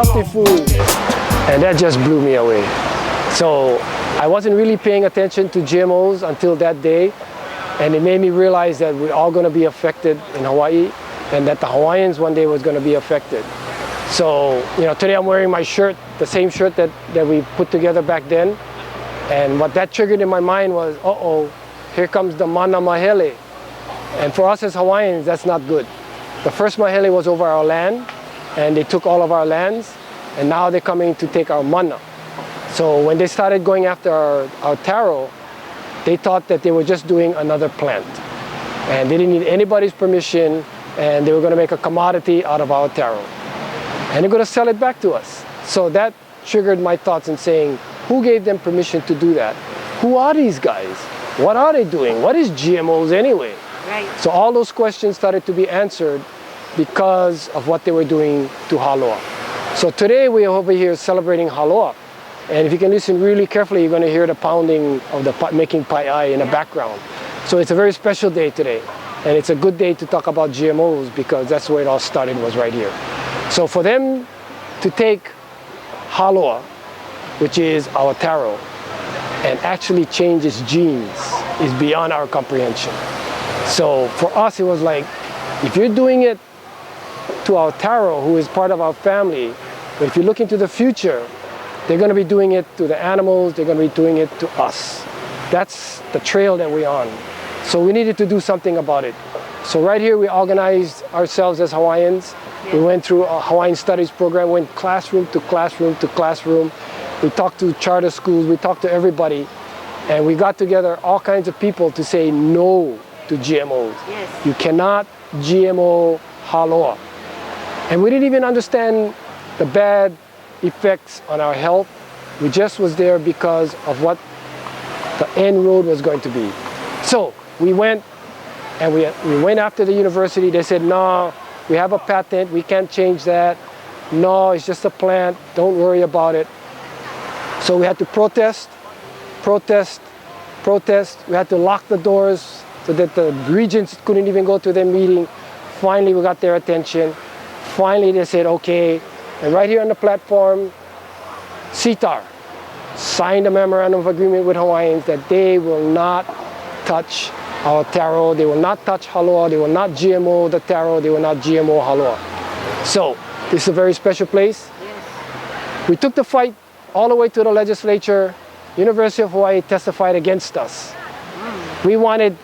healthy food. And that just blew me away. So I wasn't really paying attention to GMOs until that day. And it made me realize that we're all going to be affected in Hawaii, and that the Hawaiians one day was going to be affected. So, today I'm wearing my shirt, the same shirt that we put together back then. And what that triggered in my mind was, uh-oh, here comes the mana mahele. And for us as Hawaiians, that's not good. The first mahele was over our land, and they took all of our lands, and now they're coming to take our mana. So when they started going after our taro, they thought that they were just doing another plant. And they didn't need anybody's permission, and they were going to make a commodity out of our taro. And they're going to sell it back to us. So that triggered my thoughts in saying, who gave them permission to do that? Who are these guys? What are they doing? What is GMOs anyway? Right. So all those questions started to be answered because of what they were doing to Haloa. So today we're over here celebrating Haloa. And if you can listen really carefully, you're going to hear the pounding of the making pai'ai in the background. So it's a very special day today. And it's a good day to talk about GMOs because that's where it all started, was right here. So for them to take Haloa, which is our taro, and actually change its genes is beyond our comprehension. So for us, it was like, if you're doing it to our taro, who is part of our family, but if you look into the future, they're going to be doing it to the animals, they're going to be doing it to us. That's the trail that we're on. So we needed to do something about it. So right here, we organized ourselves as Hawaiians. We went through a Hawaiian studies program, went classroom to classroom to classroom. We talked to charter schools, we talked to everybody, and we got together all kinds of people to say no to GMOs. Yes. You cannot GMO Haloa. And we didn't even understand the bad effects on our health. We just was there because of what the end road was going to be. So we went and we went after the university. They said, no, we have a patent, we can't change that. No, it's just a plant, don't worry about it. So we had to protest. We had to lock the doors so that the regents couldn't even go to their meeting. Finally, we got their attention. Finally, they said, okay. And right here on the platform, CITAR signed a memorandum of agreement with Hawaiians that they will not touch our taro, they will not touch Haloa, they will not GMO the taro, they will not GMO Haloa. So, this is a very special place. Yes. We took the fight all the way to the legislature. University of Hawaii testified against us. We wanted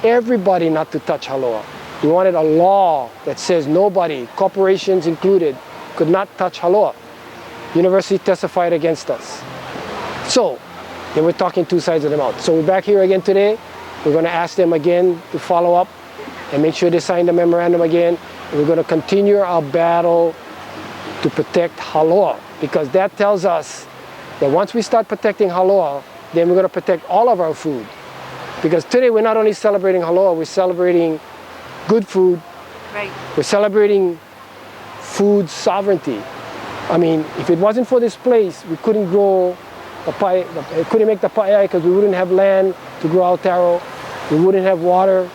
everybody not to touch Haloa. We wanted a law that says nobody, corporations included, could not touch Haloa. University testified against us. So, they were talking two sides of the mouth. So we're back here again today. We're going to ask them again to follow up and make sure they sign the memorandum again. And we're going to continue our battle to protect Haloa, because that tells us that once we start protecting Haloa, then we're going to protect all of our food. Because today we're not only celebrating Haloa, we're celebrating good food. Right. We're celebrating food sovereignty. I mean, if it wasn't for this place, we couldn't grow couldn't make the pai'ai because we wouldn't have land to grow our taro. We wouldn't have water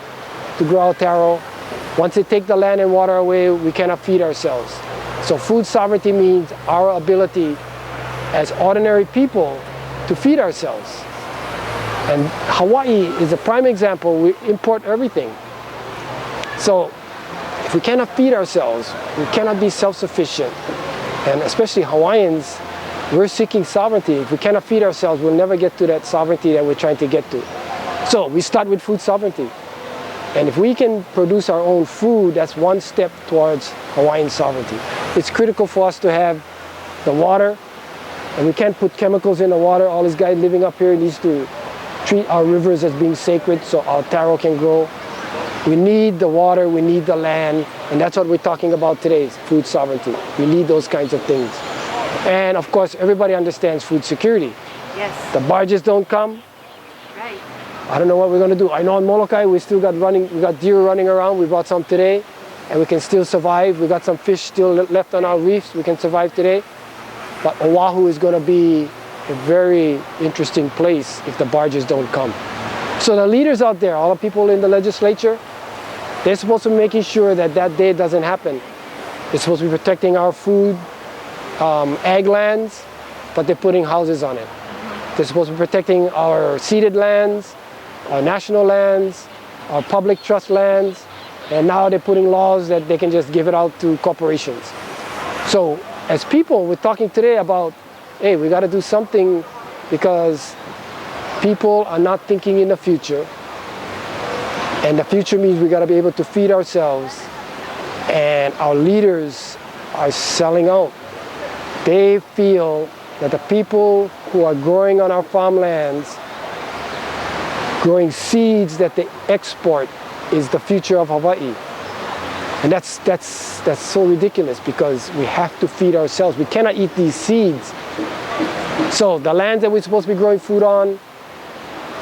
to grow our taro. Once they take the land and water away, we cannot feed ourselves. So food sovereignty means our ability as ordinary people to feed ourselves. And Hawaii is a prime example. We import everything. So if we cannot feed ourselves, we cannot be self-sufficient. And especially Hawaiians, we're seeking sovereignty. If we cannot feed ourselves, we'll never get to that sovereignty that we're trying to get to. So we start with food sovereignty. And if we can produce our own food, that's one step towards Hawaiian sovereignty. It's critical for us to have the water, and we can't put chemicals in the water. All these guys living up here needs to treat our rivers as being sacred so our taro can grow. We need the water, we need the land, and that's what we're talking about today, is food sovereignty. We need those kinds of things. And of course, everybody understands food security. Yes. The barges don't come. Right. I don't know what we're going to do. I know in Molokai we still got deer running around. We brought some today, and we can still survive. We got some fish still left on our reefs. We can survive today. But Oahu is going to be a very interesting place if the barges don't come. So the leaders out there, all the people in the legislature, they're supposed to be making sure that that day doesn't happen. They're supposed to be protecting our food, ag lands, but they're putting houses on it. They're supposed to be protecting our ceded lands, our national lands, our public trust lands, and now they're putting laws that they can just give it out to corporations. So as people, we're talking today about, hey, we got to do something because people are not thinking in the future. And the future means we got to be able to feed ourselves. And our leaders are selling out. They feel that the people who are growing on our farmlands, growing seeds that they export, is the future of Hawaii. And that's so ridiculous because we have to feed ourselves. We cannot eat these seeds. So the lands that we're supposed to be growing food on,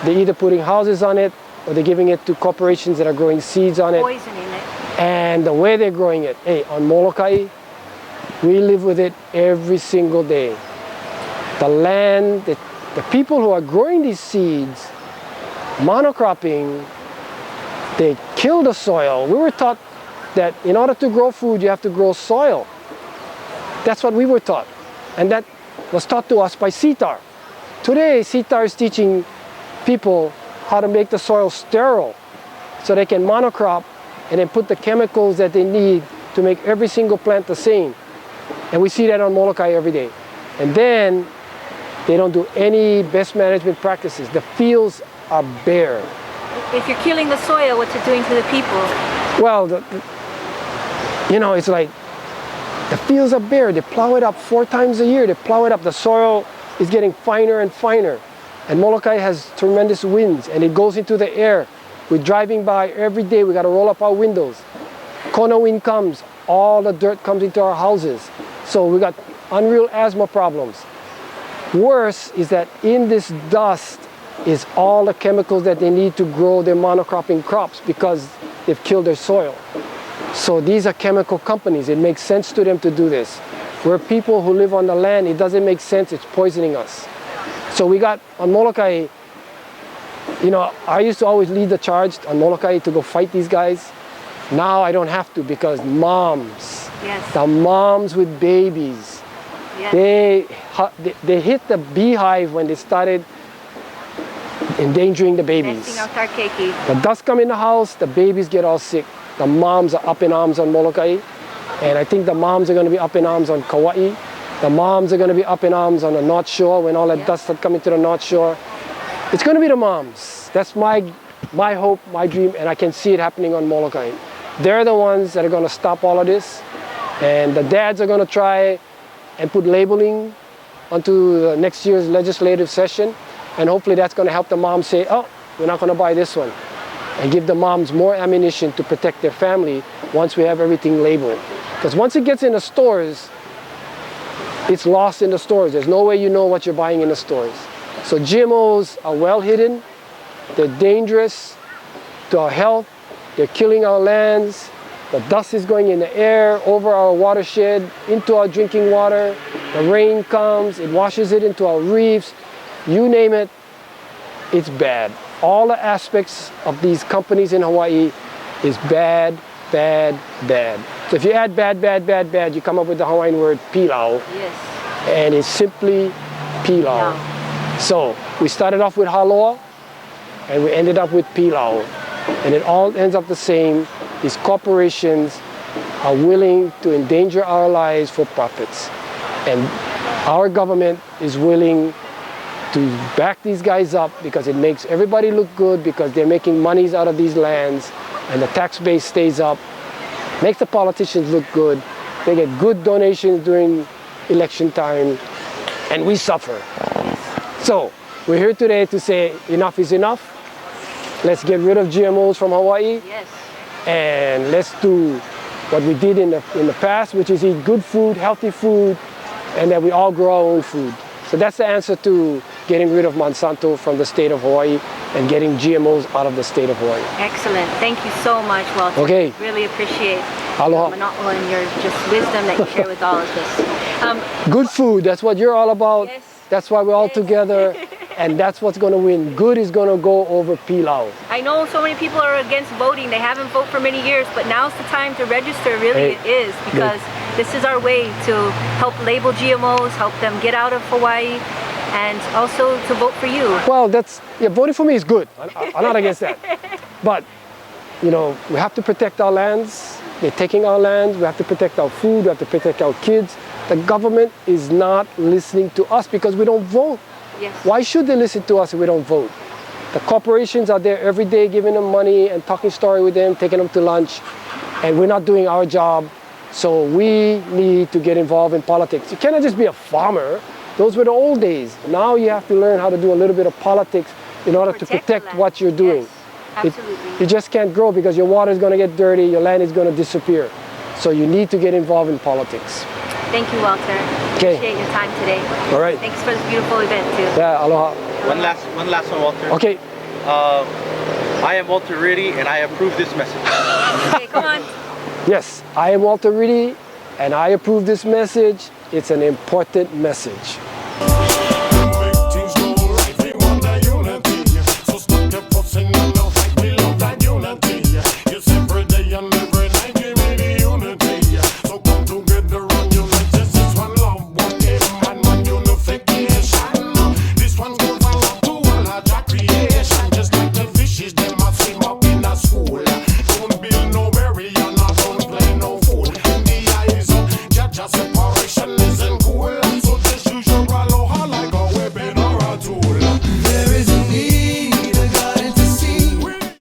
they're either putting houses on it or they're giving it to corporations that are growing seeds on it. Poisoning it. And the way they're growing it, hey, on Molokai, we live with it every single day. The land, the people who are growing these seeds, monocropping, they kill the soil. We were taught that in order to grow food, you have to grow soil. That's what we were taught. And that was taught to us by CITAR. Today, CITAR is teaching people how to make the soil sterile so they can monocrop and then put the chemicals that they need to make every single plant the same. And we see that on Molokai every day. And then they don't do any best management practices. The fields are bare. If you're killing the soil, what's it doing to the people? Well, you know, it's like the fields are bare. They plow it up 4 times a year. They plow it up. The soil is getting finer and finer. And Molokai has tremendous winds and it goes into the air. We're driving by every day. We got to roll up our windows. Kona wind comes. All the dirt comes into our houses. So we got unreal asthma problems. Worse is that in this dust is all the chemicals that they need to grow their monocropping crops because they've killed their soil. So these are chemical companies. It makes sense to them to do this. We're people who live on the land. It doesn't make sense. It's poisoning us. So we got on Molokai, you know, I used to always lead the charge on Molokai to go fight these guys. Now I don't have to because moms, Yes. the moms with babies, Yes. they hit the beehive when they started endangering the babies. Nesting out our keiki. The dust come in the house, the babies get all sick. The moms are up in arms on Molokai. And I think the moms are going to be up in arms on Kauai. The moms are going to be up in arms on the North Shore when all that dust starts coming to the North Shore. It's going to be the moms. That's my hope, my dream, and I can see it happening on Molokai. They're the ones that are going to stop all of this. And the dads are going to try and put labeling onto the next year's legislative session. And hopefully that's going to help the moms say, oh, we're not going to buy this one. And give the moms more ammunition to protect their family once we have everything labeled. Because once it gets in the stores, it's lost in the stores. There's no way you know what you're buying in the stores. So GMOs are well hidden. They're dangerous to our health. They're killing our lands. The dust is going in the air, over our watershed, into our drinking water. The rain comes, it washes it into our reefs. You name it, it's bad. All the aspects of these companies in Hawaii is bad, bad, bad. So if you add bad, bad, bad, bad, you come up with the Hawaiian word pilau. Yes. And it's simply pilau. Yeah. So we started off with haloa and we ended up with pilau. And it all ends up the same. These corporations are willing to endanger our lives for profits. And our government is willing to back these guys up because it makes everybody look good because they're making monies out of these lands and the tax base stays up. Makes the politicians look good. They get good donations during election time and we suffer. So we're here today to say enough is enough. Let's get rid of GMOs from Hawaii. Yes. And let's do what we did in the past, which is eat good food, healthy food, and that we all grow our own food. So that's the answer to getting rid of Monsanto from the state of Hawaii and getting GMOs out of the state of Hawaii. Excellent. Thank you so much, Walter. Okay. Really appreciate Aloha. Mana'o and your just wisdom that you share with all of us. Good food, that's what you're all about. Yes. That's why we're all Yes. together. And that's what's going to win. Good is going to go over pilau. I know so many people are against voting. They haven't voted for many years, but now's the time to register. Really, Hey, it is because this is our way to help label GMOs, help them get out of Hawaii, and also to vote for you. Well, voting for me is good. I'm not against that. But, you know, we have to protect our lands. They're taking our lands. We have to protect our food. We have to protect our kids. The government is not listening to us because we don't vote. Yes. Why should they listen to us if we don't vote? The corporations are there every day giving them money and talking story with them, taking them to lunch, and we're not doing our job. So we need to get involved in politics. You cannot just be a farmer. Those were the old days. Now you have to learn how to do a little bit of politics in order to protect what you're doing. Yes, absolutely. You just can't grow because your water is going to get dirty, your land is going to disappear. So you need to get involved in politics. Thank you, Walter. Okay. Appreciate your time today. All right. Thanks for this beautiful event too. Yeah, aloha. One last one, Walter. Okay. I am Walter Ritte, and I approve this message. Okay, come on. Yes, I am Walter Ritte, and I approve this message. It's an important message.